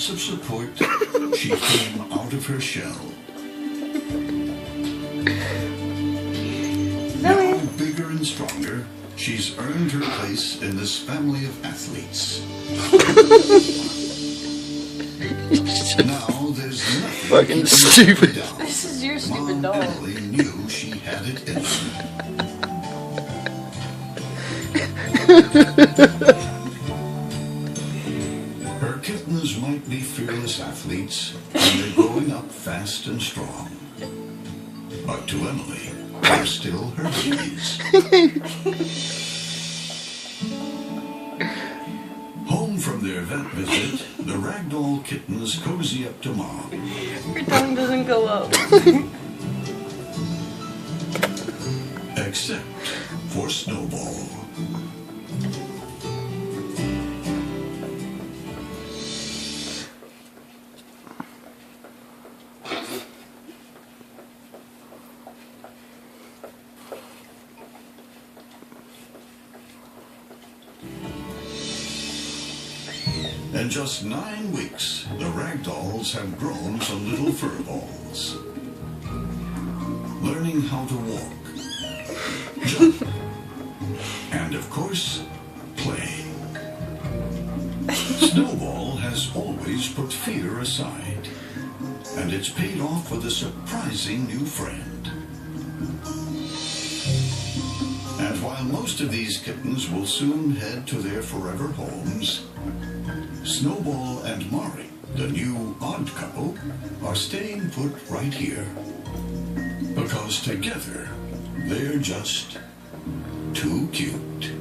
lots of support, she came out of her shell. Now bigger and stronger, she's earned her place in this family of athletes. Now there's nothing fucking stupid. This is your stupid Mom dog. Emily knew she had it in her. Her kittens might be fearless athletes, and they're growing up fast and strong. But to Emily, they're still her babies. Home from their vet visit, the ragdoll kittens cozy up to Mom. Your tongue doesn't go up. Except for Snowball. In just 9 weeks, the ragdolls have grown some little furballs. Learning how to walk, jump, and of course, play. Snowball has always put fear aside, and it's paid off with a surprising new friend. And while most of these kittens will soon head to their forever homes, Snowball and Mari, the new odd couple, are staying put right here. Because together, they're just too cute.